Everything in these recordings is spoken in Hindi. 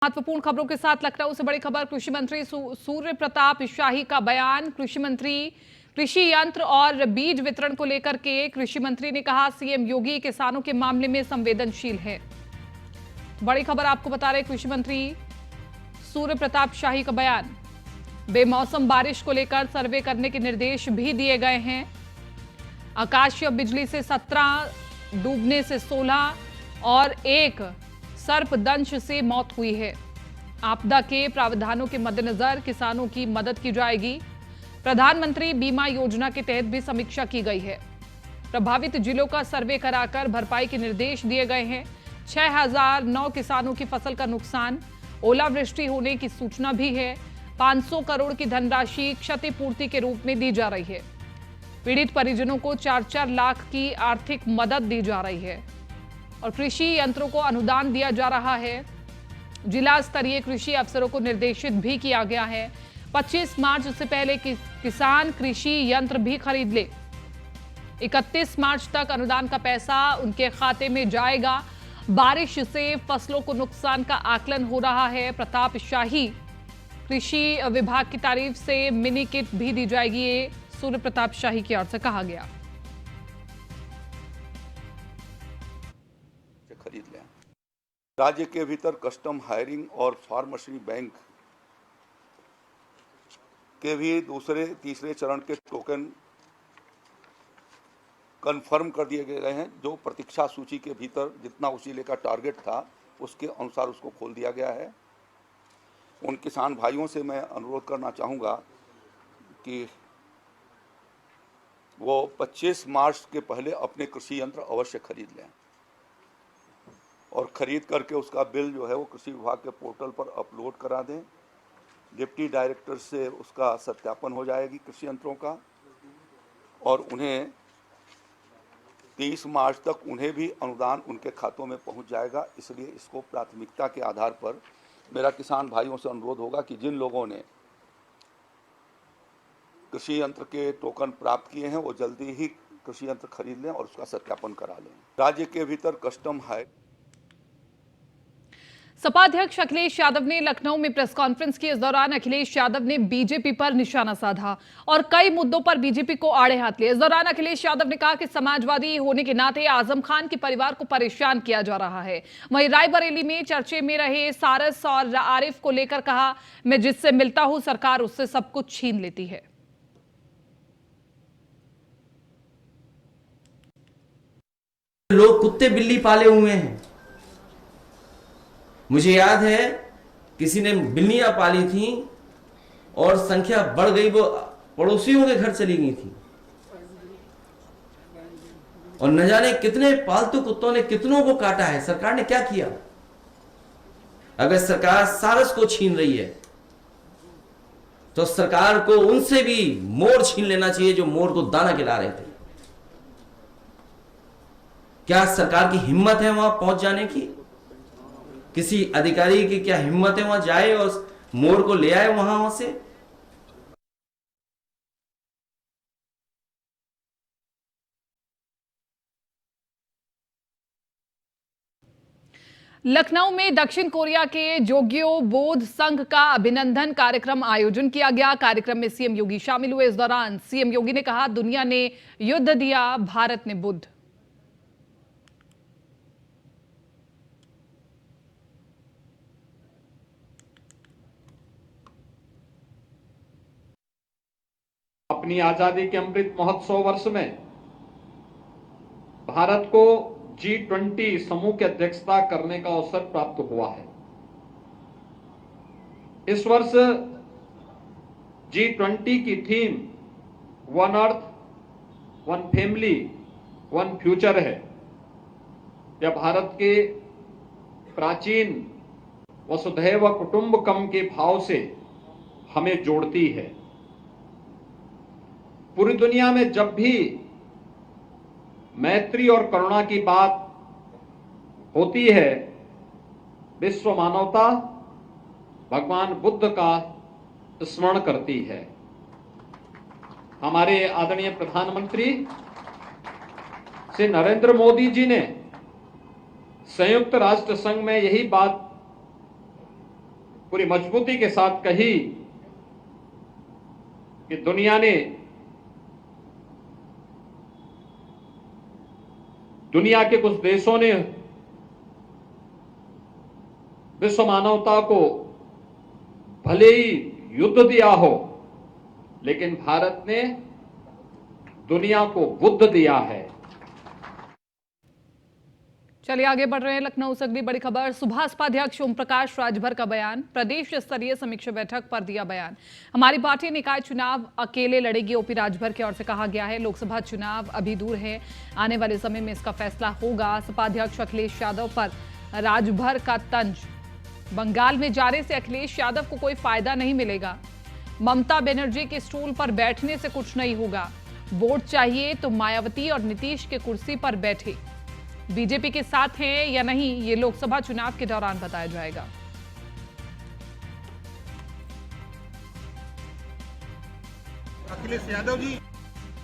महत्वपूर्ण खबरों के साथ लखनऊ से बड़ी खबर। कृषि मंत्री सूर्य प्रताप शाही का बयान। कृषि मंत्री कृषि यंत्र और बीज वितरण को लेकर के कृषि मंत्री ने कहा, सीएम योगी किसानों के मामले में संवेदनशील है। बड़ी खबर आपको बता रहे, कृषि मंत्री सूर्य प्रताप शाही का बयान। बेमौसम बारिश को लेकर सर्वे करने के निर्देश भी दिए गए हैं। आकाशीय बिजली से 17, डूबने से 16 और एक सर्पदंश से मौत हुई है। आपदा के प्रावधानों के मद्देनजर किसानों की मदद की जाएगी। प्रधानमंत्री बीमा योजना के तहत भी समीक्षा की गई है। प्रभावित जिलों का सर्वे कराकर भरपाई के निर्देश दिए गए हैं। 6009 किसानों की फसल का नुकसान, ओलावृष्टि होने की सूचना भी है। 500 करोड़ की धनराशि क्षतिपूर्ति के रूप में दी जा रही है। पीड़ित परिजनों को 4-4 लाख की आर्थिक मदद दी जा रही है और कृषि यंत्रों को अनुदान दिया जा रहा है। जिला स्तरीय कृषि अफसरों को निर्देशित भी किया गया है। 25 मार्च से पहले किसान कृषि यंत्र भी खरीद ले। 31 मार्च तक अनुदान का पैसा उनके खाते में जाएगा। बारिश से फसलों को नुकसान का आकलन हो रहा है। प्रताप शाही कृषि विभाग की तारीफ से मिनी किट भी दी जाएगी, ये सूर्य प्रताप शाही की ओर से कहा गया। खरीद लें। राज्य के भीतर कस्टम हायरिंग और फार्मेसी बैंक के भी दूसरे तीसरे चरण के टोकन कंफर्म कर दिए गए हैं। जो प्रतीक्षा सूची के भीतर जितना उसीले का टारगेट था उसके अनुसार उसको खोल दिया गया है। उन किसान भाइयों से मैं अनुरोध करना चाहूँगा कि वो 25 मार्च के पहले अपने कृषि यंत्र अवश्य खरीद लें और खरीद करके उसका बिल जो है वो कृषि विभाग के पोर्टल पर अपलोड करा दें। डिप्टी डायरेक्टर से उसका सत्यापन हो जाएगी कृषि यंत्रों का और उन्हें 30 मार्च तक उन्हें भी अनुदान उनके खातों में पहुंच जाएगा। इसलिए इसको प्राथमिकता के आधार पर मेरा किसान भाइयों से अनुरोध होगा कि जिन लोगों ने कृषि यंत्र के टोकन प्राप्त किए हैं वो जल्दी ही कृषि यंत्र खरीद लें और उसका सत्यापन करा लें। राज्य के भीतर कस्टम है। सपा अध्यक्ष अखिलेश यादव ने लखनऊ में प्रेस कॉन्फ्रेंस की। इस दौरान अखिलेश यादव ने बीजेपी पर निशाना साधा और कई मुद्दों पर बीजेपी को आड़े हाथ लिए। इस दौरान अखिलेश यादव ने कहा कि समाजवादी होने के नाते आजम खान के परिवार को परेशान किया जा रहा है। वहीं रायबरेली में चर्चे में रहे सारस और आरिफ को लेकर कहा, मैं जिससे मिलता हूं सरकार उससे सब कुछ छीन लेती है। लोग कुत्ते बिल्ली पाले हुए हैं। मुझे याद है किसी ने बिल्लियां पाली थी और संख्या बढ़ गई, वो पड़ोसियों के घर चली गई थी और न जाने कितने पालतू कुत्तों ने कितनों को काटा है। सरकार ने क्या किया? अगर सरकार सारस को छीन रही है तो सरकार को उनसे भी मोर छीन लेना चाहिए जो मोर को दाना खिला रहे थे। क्या सरकार की हिम्मत है वहां पहुंच जाने की? किसी अधिकारी की क्या हिम्मत है वहां जाए और मोर को ले आए वहां से? लखनऊ में दक्षिण कोरिया के जोग्यो बोध संघ का अभिनंदन कार्यक्रम आयोजन किया गया। कार्यक्रम में सीएम योगी शामिल हुए। इस दौरान सीएम योगी ने कहा, दुनिया ने युद्ध दिया, भारत ने बुद्ध। अपनी आजादी के अमृत महोत्सव वर्ष में भारत को G20 समूह की अध्यक्षता करने का अवसर प्राप्त हुआ है। इस वर्ष G20 की theme one earth, one family, one future है। यह भारत के प्राचीन वसुधैव कुटुंबकम के भाव से हमें जोड़ती है। पूरी दुनिया में जब भी मैत्री और करुणा की बात होती है, विश्व मानवता भगवान बुद्ध का स्मरण करती है। हमारे आदरणीय प्रधानमंत्री श्री नरेंद्र मोदी जी ने संयुक्त राष्ट्र संघ में यही बात पूरी मजबूती के साथ कही कि दुनिया के कुछ देशों ने विश्व मानवता को भले ही युद्ध दिया हो, लेकिन भारत ने दुनिया को बुद्ध दिया है। चलिए आगे बढ़ रहे हैं। लखनऊ से अगली बड़ी खबर। सुभाषपा अध्यक्ष ओम प्रकाश राजभर का बयान। प्रदेश स्तरीय समीक्षा बैठक पर दिया बयान। हमारी पार्टी निकाय चुनाव अकेले लड़ेगी, ओपी राजभर की ओर से कहा गया है। लोकसभा चुनाव अभी दूर है, आने वाले समय में इसका फैसला होगा। सपा अध्यक्ष अखिलेश यादव पर राजभर का तंज। बंगाल में जाने से अखिलेश यादव को कोई फायदा नहीं मिलेगा। ममता बनर्जी के स्टूल पर बैठने से कुछ नहीं होगा। वोट चाहिए तो मायावती और नीतीश के कुर्सी पर बैठे। बीजेपी के साथ हैं या नहीं, ये लोकसभा चुनाव के दौरान बताया जाएगा। अखिलेश यादव जी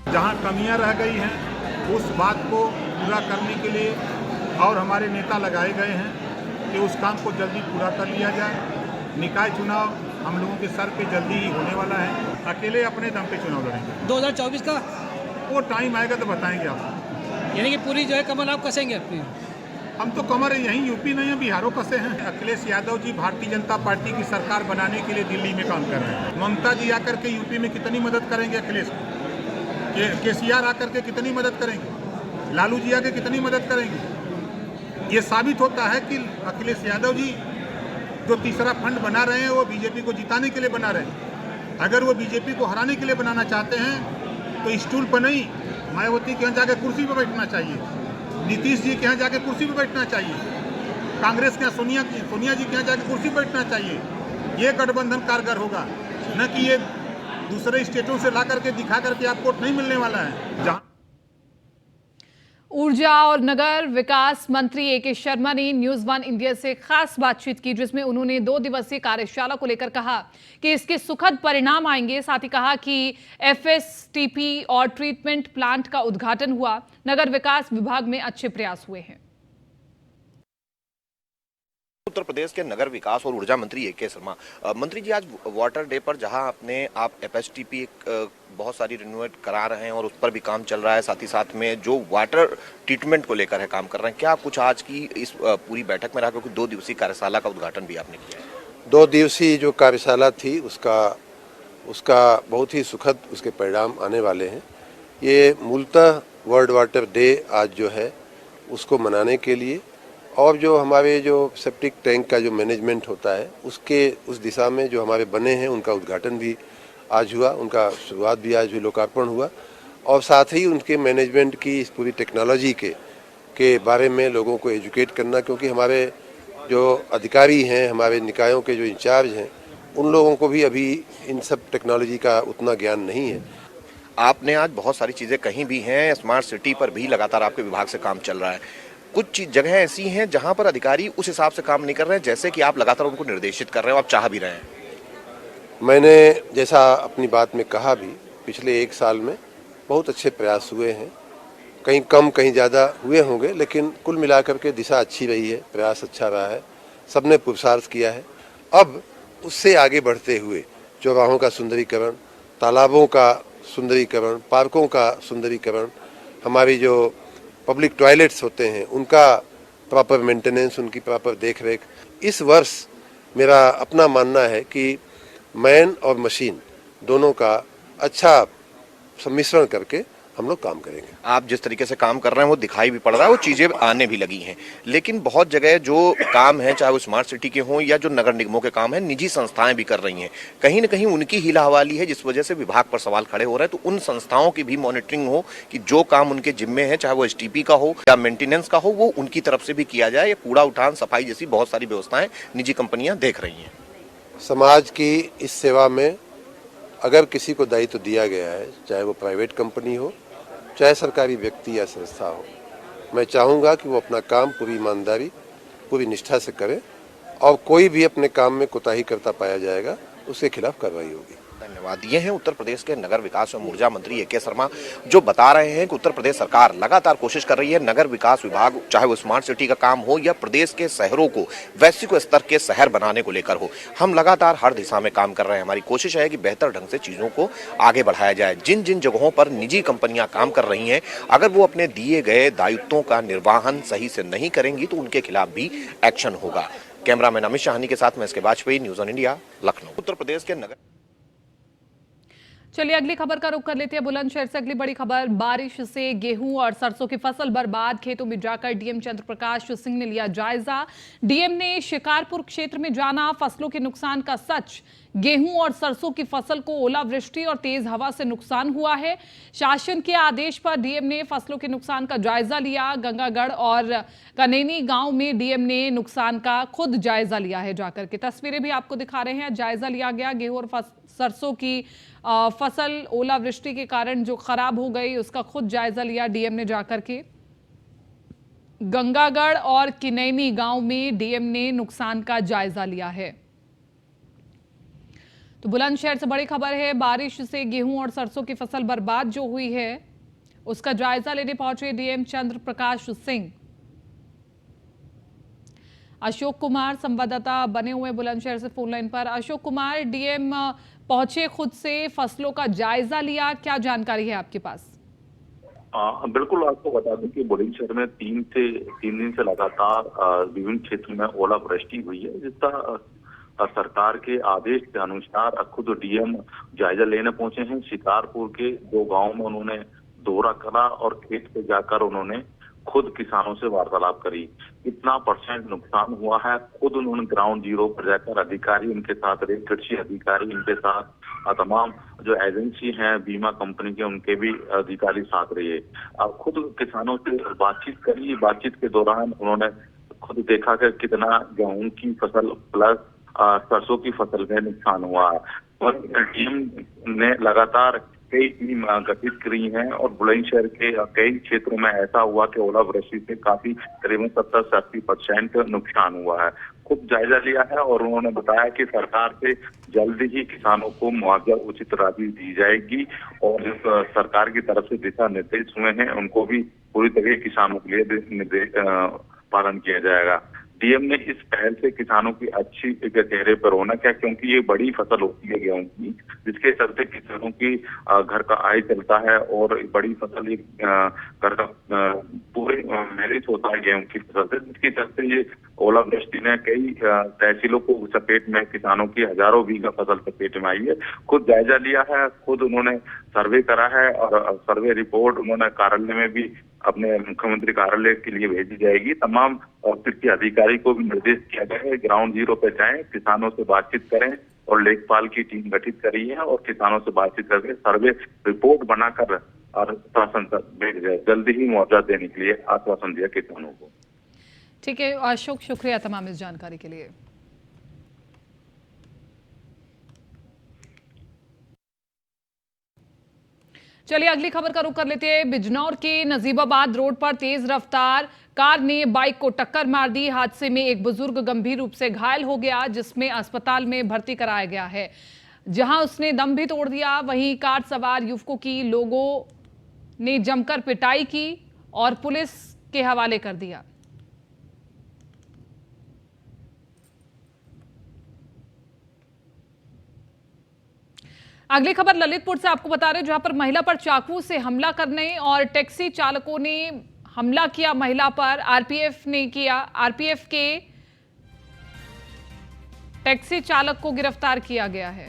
जहां कमियां रह गई हैं उस बात को पूरा करने के लिए और हमारे नेता लगाए गए हैं कि उस काम को जल्दी पूरा कर लिया जाए। निकाय चुनाव हम लोगों के सर पे जल्दी ही होने वाला है। अकेले अपने दम पे चुनाव लड़ेंगे। 2024 का वो टाइम आएगा तो बताएंगे आपको। यानी कि पूरी जो है कमर आप कसेंगे अपनी? हम तो कमर यहीं यूपी नहीं है, बिहारों कसे हैं। अखिलेश यादव जी भारतीय जनता पार्टी की सरकार बनाने के लिए दिल्ली में काम कर रहे हैं। ममता जी आकर के यूपी में कितनी मदद करेंगे अखिलेश को? केसीआर आकर के कितनी मदद करेंगे? लालू जी आके कितनी मदद करेंगे? ये साबित होता है कि अखिलेश यादव जी जो तीसरा फंड बना रहे हैं वो बीजेपी को जिताने के लिए बना रहे हैं। अगर वो बीजेपी को हराने के लिए बनाना चाहते हैं तो स्टूल पर नहीं, मायावती के यहाँ जाके कुर्सी पर बैठना चाहिए, नीतीश जी के यहाँ जाके कुर्सी पर बैठना चाहिए, कांग्रेस के यहाँ सोनिया जी के यहाँ जाके कुर्सी पर बैठना चाहिए। ये गठबंधन कारगर होगा, न कि ये दूसरे स्टेटों से ला करके दिखा करके आपको वोट नहीं मिलने वाला है। जहाँ ऊर्जा और नगर विकास मंत्री ए के शर्मा ने न्यूज वन इंडिया से खास बातचीत की, जिसमें उन्होंने 2 दिवसीय कार्यशाला को लेकर कहा कि इसके सुखद परिणाम आएंगे। साथ ही कहा कि एफएसटीपी और ट्रीटमेंट प्लांट का उद्घाटन हुआ। नगर विकास विभाग में अच्छे प्रयास हुए हैं। उत्तर प्रदेश के नगर विकास और ऊर्जा मंत्री ए के शर्मा। मंत्री जी, आज वाटर डे पर जहां आप एफएसटीपी बहुत सारी रिन्यूएट करा रहे हैं और उस पर भी काम चल रहा है, साथ ही साथ में जो वाटर ट्रीटमेंट को लेकर है काम कर रहे हैं, क्या कुछ आज की इस पूरी बैठक में रहा? क्योंकि 2 दिवसीय कार्यशाला का उद्घाटन भी आपने किया है। 2 दिवसीय जो कार्यशाला थी उसका बहुत ही सुखद उसके परिणाम आने वाले हैं। ये मूलतः वर्ल्ड वाटर डे आज जो है उसको मनाने के लिए, और जो हमारे जो सेप्टिक टैंक का जो मैनेजमेंट होता है उस दिशा में जो हमारे बने हैं उनका उद्घाटन भी आज हुआ, उनका शुरुआत भी आज हुई, लोकार्पण हुआ। और साथ ही उनके मैनेजमेंट की इस पूरी टेक्नोलॉजी के बारे में लोगों को एजुकेट करना, क्योंकि हमारे जो अधिकारी हैं, हमारे निकायों के जो इंचार्ज हैं, उन लोगों को भी अभी इन सब टेक्नोलॉजी का उतना ज्ञान नहीं है। आपने आज बहुत सारी चीज़ें कही भी हैं, स्मार्ट सिटी पर भी लगातार आपके विभाग से काम चल रहा है। कुछ जगह ऐसी हैं जहां पर अधिकारी उस हिसाब से काम नहीं कर रहे हैं जैसे कि आप लगातार उनको निर्देशित कर रहे हो, आप चाह भी रहे हैं। मैंने जैसा अपनी बात में कहा भी, पिछले 1 साल में बहुत अच्छे प्रयास हुए हैं, कहीं कम कहीं ज़्यादा हुए होंगे, लेकिन कुल मिलाकर के दिशा अच्छी रही है, प्रयास अच्छा रहा है, सबने पुरुषार्थ किया है। अब उससे आगे बढ़ते हुए चौराहों का सुंदरीकरण, तालाबों का सुंदरीकरण, पार्कों का सुंदरीकरण, हमारी जो पब्लिक टॉयलेट्स होते हैं उनका प्रॉपर मेंटेनेंस, उनकी प्रॉपर देखरेख। इस वर्ष मेरा अपना मानना है कि मैन और मशीन दोनों का अच्छा सम्मिश्रण करके हम लोग काम करेंगे। आप जिस तरीके से काम कर रहे हैं वो दिखाई भी पड़ रहा है, वो चीज़ें आने भी लगी हैं, लेकिन बहुत जगह जो काम है, चाहे वो स्मार्ट सिटी के हों या जो नगर निगमों के काम है, निजी संस्थाएं भी कर रही हैं। कहीं ना कहीं उनकी हीला हवाली है, जिस वजह से विभाग पर सवाल खड़े हो रहे हैं। तो उन संस्थाओं की भी मॉनिटरिंग हो कि जो काम उनके जिम्मे है, चाहे वो एसटीपी का हो या मेंटेनेंस का हो, वो उनकी तरफ से भी किया जाए। या कूड़ा उठान, सफाई जैसी बहुत सारी व्यवस्थाएं निजी कंपनियां देख रही हैं। समाज की इस सेवा में अगर किसी को दायित्व दिया गया है, चाहे वो प्राइवेट कंपनी हो, चाहे सरकारी व्यक्ति या संस्था हो, मैं चाहूँगा कि वो अपना काम पूरी ईमानदारी, पूरी निष्ठा से करे, और कोई भी अपने काम में कोताही करता पाया जाएगा उसके खिलाफ कार्रवाई होगी। धन्यवाद। ये हैं उत्तर प्रदेश के नगर विकास एवं ऊर्जा मंत्री ए.के. शर्मा, जो बता रहे हैं कि उत्तर प्रदेश सरकार लगातार कोशिश कर रही है, नगर विकास विभाग चाहे वो स्मार्ट सिटी का काम हो या प्रदेश के शहरों को वैश्विक स्तर के शहर बनाने को लेकर हो, हम लगातार हर दिशा में काम कर रहे हैं। हमारी कोशिश है कि बेहतर ढंग से चीजों को आगे बढ़ाया जाए। जिन जिन जगहों पर निजी कंपनियां काम कर रही हैं, अगर वो अपने दिए गए दायित्वों का निर्वहन सही से नहीं करेंगी तो उनके खिलाफ भी एक्शन होगा। कैमरामैन अमित शाहनी के साथ मैं SK. Vajpayee, news on India, Lucknow. Uttar Pradesh के नगर। चलिए अगली खबर का रुख कर लेते हैं बुलंदशहर से। अगली बड़ी खबर, बारिश से गेहूं और सरसों की फसल बर्बाद। खेतों में जाकर डीएम चंद्र प्रकाश सिंह ने लिया जायजा। डीएम ने शिकारपुर क्षेत्र में जाना, फसलों के नुकसान का सच। गेहूं और सरसों की फसल को ओलावृष्टि और तेज हवा से नुकसान हुआ है। शासन के आदेश पर डीएम ने फसलों के नुकसान का जायजा लिया। गंगागढ़ और कनेनी गांव में डीएम ने नुकसान का खुद जायजा लिया है जाकर के। तस्वीरें भी आपको दिखा रहे हैं। जायजा लिया गया गेहूं और सरसों की फसल ओलावृष्टि के कारण जो खराब हो गई, उसका खुद जायजा लिया डीएम ने जाकर के। गंगागढ़ और किनैनी गांव में डीएम ने नुकसान का जायजा लिया है। तो बुलंदशहर से बड़ी खबर है, बारिश से गेहूं और सरसों की फसल बर्बाद जो हुई है, उसका जायजा लेने पहुंचे डीएम चंद्र प्रकाश सिंह। अशोक कुमार संवाददाता बने हुए बुलंदशहर से फोन लाइन पर। अशोक कुमार, डीएम पहुंचे खुद से, फसलों का जायजा लिया, क्या जानकारी है आपके पास? बिल्कुल, आपको बता दें कि बुलंदशहर में तीन दिन से लगातार विभिन्न क्षेत्रों में ओलावृष्टि हुई है, जिसका सरकार के आदेश के अनुसार खुद डीएम जायजा लेने पहुंचे हैं। शिकारपुर के 2 गांव में उन्होंने दौरा करा और खेत पे जाकर उन्होंने खुद किसानों से वार्तालाप करी। कितना % नुकसान हुआ है, खुद उन्होंने ग्राउंड जीरो पर जाकर अधिकारी उनके साथ रहे, कृषि अधिकारी उनके साथ, तमाम जो एजेंसी हैं बीमा कंपनी के, उनके भी अधिकारी साथ रहे। अब खुद किसानों से बातचीत करी। बातचीत के दौरान उन्होंने खुद देखा कि कितना गेहूं की फसल प्लस सरसों की फसल में नुकसान हुआ है। और डीएम ने लगातार कई टीम गठित करी हैं और बुलंदशहर के कई क्षेत्रों में ऐसा हुआ कि ओलावृष्टि से काफी करीबन 70 से 80% नुकसान हुआ है। खूब जायजा लिया है और उन्होंने बताया कि सरकार से जल्द ही किसानों को मुआवजा उचित राशि दी जाएगी और सरकार की तरफ से दिशा निर्देश हुए हैं, उनको भी पूरी तरह किसानों के लिए पालन किया जाएगा। डीएम ने इस पहल से किसानों की अच्छी चेहरे पर रौनक है, क्योंकि ये बड़ी फसल होती है गेहूं की, जिसके चलते किसानों की घर का आय चलता है और बड़ी फसल एक घर का पूरे मैनेज होता है गेहूं की फसल से, जिसके चलते ये ओलावृष्टि ने कई तहसीलों को चपेट में, किसानों की हजारों बीघा फसल चपेट में आई है। खुद जायजा लिया है, खुद उन्होंने सर्वे करा है और सर्वे रिपोर्ट उन्होंने कार्यालय में भी अपने मुख्यमंत्री कार्यालय के लिए भेजी जाएगी। तमाम कृषि अधिकारी को भी निर्देश किया गया है ग्राउंड जीरो पे जाएं, किसानों से बातचीत करें और लेखपाल की टीम गठित करी है और किसानों से बातचीत करके सर्वे रिपोर्ट बनाकर और शासन तक भेज जाए। जल्दी ही मुआवजा देने के लिए आश्वासन दिया किसानों को। ठीक है अशोक, शुक्रिया तमाम इस जानकारी के लिए। चलिए अगली खबर का रुख कर लेते हैं। बिजनौर के नजीबाबाद रोड पर तेज रफ्तार कार ने बाइक को टक्कर मार दी। हादसे में एक बुजुर्ग गंभीर रूप से घायल हो गया, जिसमें अस्पताल में भर्ती कराया गया है, जहां उसने दम भी तोड़ दिया। वहीं कार सवार युवकों की लोगों ने जमकर पिटाई की और पुलिस के हवाले कर दिया। अगली खबर ललितपुर से आपको बता रहे हैं, जहां पर महिला पर चाकू से हमला करने और टैक्सी चालकों ने हमला किया महिला पर। आरपीएफ के टैक्सी चालक को गिरफ्तार किया गया है।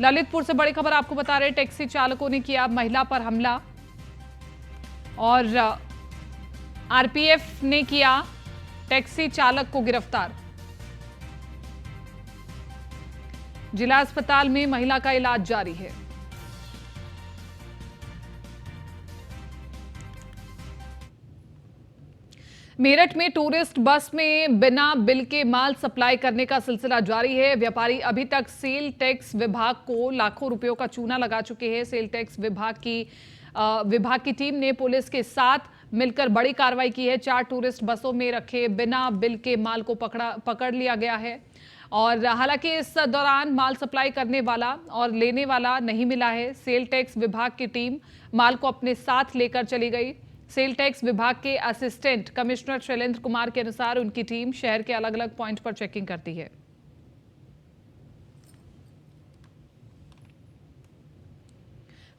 ललितपुर से बड़ी खबर आपको बता रहे हैं, टैक्सी चालकों ने किया महिला पर हमला और आरपीएफ ने किया टैक्सी चालक को गिरफ्तार। जिला अस्पताल में महिला का इलाज जारी है। मेरठ में टूरिस्ट बस में बिना बिल के माल सप्लाई करने का सिलसिला जारी है। व्यापारी अभी तक सेल टैक्स विभाग को लाखों रुपयों का चूना लगा चुके हैं। सेल टैक्स विभाग की टीम ने पुलिस के साथ मिलकर बड़ी कार्रवाई की है। 4 टूरिस्ट बसों में रखे बिना बिल के माल को पकड़ लिया गया है। और हालांकि इस दौरान माल सप्लाई करने वाला और लेने वाला नहीं मिला है। सेल टैक्स विभाग की टीम माल को अपने साथ लेकर चली गई। सेल टैक्स विभाग के असिस्टेंट कमिश्नर शैलेंद्र कुमार के अनुसार उनकी टीम शहर के अलग अलग पॉइंट पर चेकिंग करती है।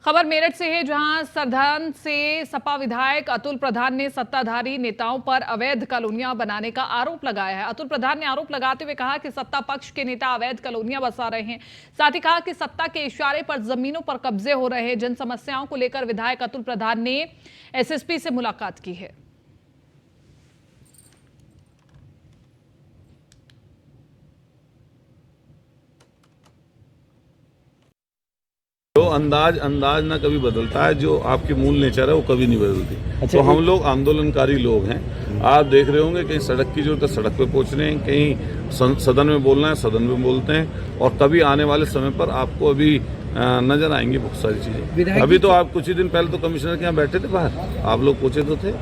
खबर मेरठ से है, जहां सरधन से सपा विधायक अतुल प्रधान ने सत्ताधारी नेताओं पर अवैध कॉलोनियां बनाने का आरोप लगाया है। अतुल प्रधान ने आरोप लगाते हुए कहा कि सत्ता पक्ष के नेता अवैध कॉलोनियां बसा रहे हैं। साथ ही कहा कि सत्ता के इशारे पर जमीनों पर कब्जे हो रहे हैं। जन समस्याओं को लेकर विधायक अतुल प्रधान ने एसएसपी से मुलाकात की है। जो अंदाज ना कभी बदलता है, जो आपकी मूल नेचर है वो कभी नहीं बदलती। तो हम लोग आंदोलनकारी लोग हैं। आप देख रहे होंगे कहीं सड़क की जरूरत है सड़क पे पहुंच रहे हैं, कहीं सदन में बोलना है सदन में बोलते हैं, और कभी आने वाले समय पर आपको अभी नजर आएंगी बहुत सारी चीजें। अभी तो आप कुछ ही दिन पहले तो कमिश्नर के यहाँ बैठे थे बाहर, आप लोग पूछे तो थे,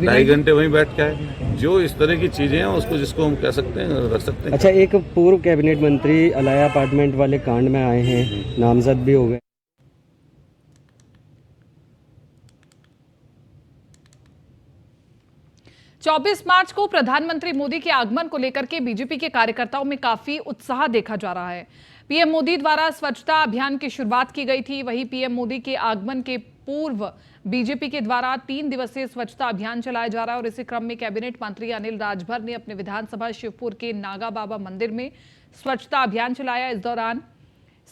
2.5 घंटे वहीं बैठ के आए। जो इस तरह की चीजें हैं उसको जिसको हम कह सकते हैं रख सकते हैं। अच्छा, एक पूर्व कैबिनेट मंत्री अलाया अपार्टमेंट वाले कांड में आए हैं, नामजद भी हो गए। 24 मार्च को प्रधानमंत्री मोदी के आगमन को लेकर के बीजेपी के कार्यकर्ताओं में काफी उत्साह देखा जा रहा है। पीएम मोदी द्वारा स्वच्छता अभियान की शुरुआत की गई थी। वहीं पीएम मोदी के आगमन के पूर्व बीजेपी के द्वारा 3 दिवसीय स्वच्छता अभियान चलाया जा रहा है और इसी क्रम में कैबिनेट मंत्री अनिल राजभर ने अपने विधानसभा शिवपुर के नागा बाबा मंदिर में स्वच्छता अभियान चलाया। इस दौरान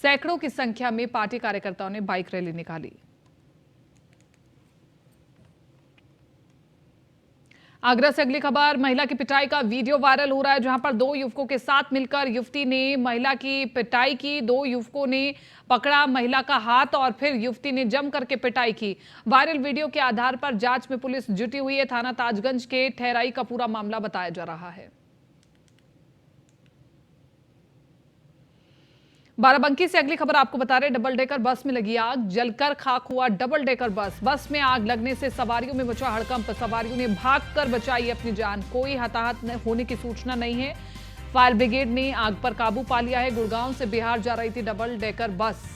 सैकड़ों की संख्या में पार्टी कार्यकर्ताओं ने बाइक रैली निकाली। आगरा से अगली खबर, महिला की पिटाई का वीडियो वायरल हो रहा है, जहां पर 2 युवकों के साथ मिलकर युवती ने महिला की पिटाई की। 2 युवकों ने पकड़ा महिला का हाथ और फिर युवती ने जम करके पिटाई की। वायरल वीडियो के आधार पर जांच में पुलिस जुटी हुई है। थाना ताजगंज के ठहराई का पूरा मामला बताया जा रहा है। बाराबंकी से अगली खबर आपको बता रहे, डबल डेकर बस में लगी आग, जलकर खाक हुआ डबल डेकर बस में आग लगने से सवारियों में मचा हड़कंप। सवारियों ने भागकर बचाई अपनी जान। कोई हताहत होने की सूचना नहीं है। फायर ब्रिगेड ने आग पर काबू पा लिया है। गुड़गांव से बिहार जा रही थी डबल डेकर बस।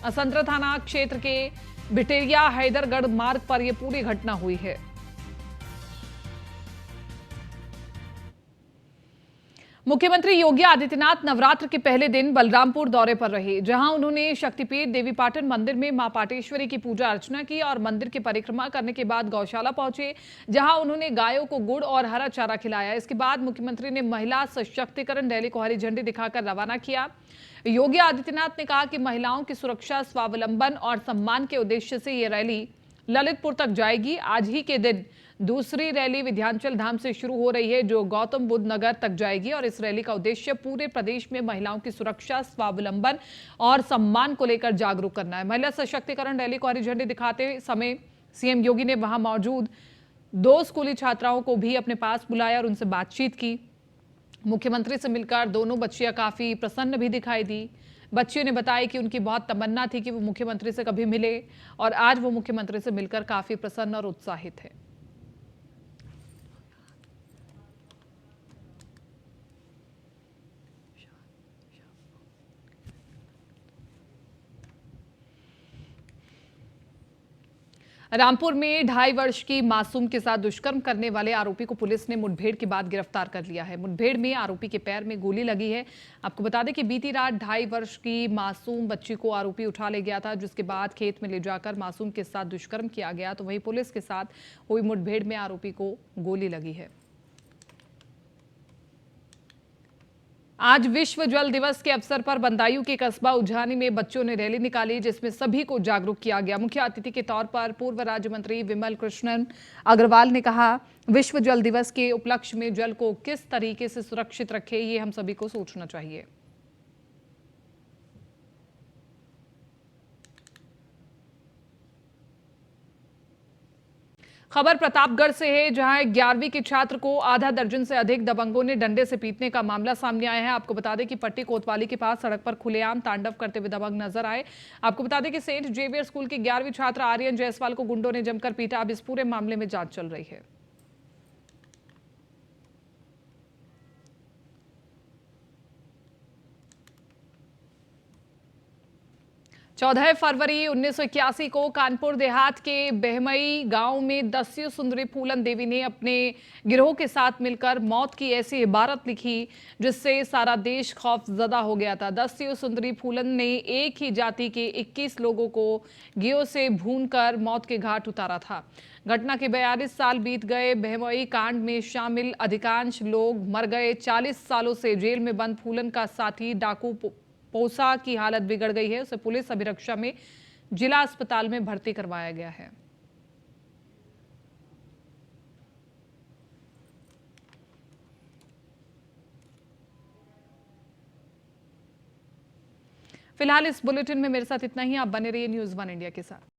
असंतरा थाना क्षेत्र के बिटेरिया हैदरगढ़ मार्ग पर यह पूरी घटना हुई है। मुख्यमंत्री योगी आदित्यनाथ नवरात्र के पहले दिन बलरामपुर दौरे पर रहे, जहां उन्होंने शक्तिपीठ देवीपाटन मंदिर में मां पाटेश्वरी की पूजा अर्चना की और मंदिर की परिक्रमा करने के बाद गौशाला पहुंचे, जहां उन्होंने गायों को गुड़ और हरा चारा खिलाया। इसके बाद मुख्यमंत्री ने महिला सशक्तिकरण रैली को हरी झंडी दिखाकर रवाना किया। योगी आदित्यनाथ ने कहा कि महिलाओं की सुरक्षा, स्वावलंबन और सम्मान के उद्देश्य से ये रैली ललितपुर तक जाएगी। आज ही के दिन दूसरी रैली विंध्याचल धाम से शुरू हो रही है, जो गौतम बुद्ध नगर तक जाएगी और इस रैली का उद्देश्य पूरे प्रदेश में महिलाओं की सुरक्षा, स्वावलंबन और सम्मान को लेकर जागरूक करना है। महिला सशक्तिकरण रैली को हरी झंडी दिखाते समय सीएम योगी ने वहां मौजूद 2 स्कूली छात्राओं को भी अपने पास बुलाया और उनसे बातचीत की। मुख्यमंत्री से मिलकर दोनों बच्चियां काफी प्रसन्न भी दिखाई दी। बच्चियों ने बताया कि उनकी बहुत तमन्ना थी कि वो मुख्यमंत्री से कभी मिले और आज वो मुख्यमंत्री से मिलकर काफी प्रसन्न और उत्साहित है। रामपुर में 2.5 वर्ष की मासूम के साथ दुष्कर्म करने वाले आरोपी को पुलिस ने मुठभेड़ के बाद गिरफ्तार कर लिया है। मुठभेड़ में आरोपी के पैर में गोली लगी है। आपको बता दें कि बीती रात 2.5 वर्ष की मासूम बच्ची को आरोपी उठा ले गया था, जिसके बाद खेत में ले जाकर मासूम के साथ दुष्कर्म किया गया। तो वहीं पुलिस के साथ हुई मुठभेड़ में आरोपी को गोली लगी है। आज विश्व जल दिवस के अवसर पर बंदायूं के कस्बा उझानी में बच्चों ने रैली निकाली, जिसमें सभी को जागरूक किया गया। मुख्य अतिथि के तौर पर पूर्व राज्य मंत्री विमल कृष्णन अग्रवाल ने कहा, विश्व जल दिवस के उपलक्ष्य में जल को किस तरीके से सुरक्षित रखें, ये हम सभी को सोचना चाहिए। खबर प्रतापगढ़ से है, जहां 11वीं के छात्र को आधा दर्जन से अधिक दबंगों ने डंडे से पीटने का मामला सामने आया है। आपको बता दें कि पट्टी कोतवाली के पास सड़क पर खुलेआम तांडव करते हुए दबंग नजर आए। आपको बता दें कि सेंट जेवियर स्कूल के 11वीं छात्र आर्यन जायसवाल को गुंडों ने जमकर पीटा। अब इस पूरे मामले में जांच चल रही है। 14 फरवरी 1981 को कानपुर देहात के बहमई गांव में दस्यु सुंदरी फूलन देवी ने अपने गिरोह के साथ मिलकर मौत की ऐसी इबारत लिखी जिससे सारा देश खौफजदा हो गया था। दस्यु सुंदरी फूलन ने एक ही जाति के 21 लोगों को गियों से भूनकर मौत के घाट उतारा था। घटना के 42 साल बीत गए। बहमई कांड में शामिल अधिकांश लोग मर गए। 40 सालों से जेल में बंद फूलन का साथी डाकू पोसा की हालत बिगड़ गई है। उसे पुलिस अभिरक्षा में जिला अस्पताल में भर्ती करवाया गया है। फिलहाल इस बुलेटिन में मेरे साथ इतना ही। आप बने रहिए न्यूज़ 1 इंडिया के साथ।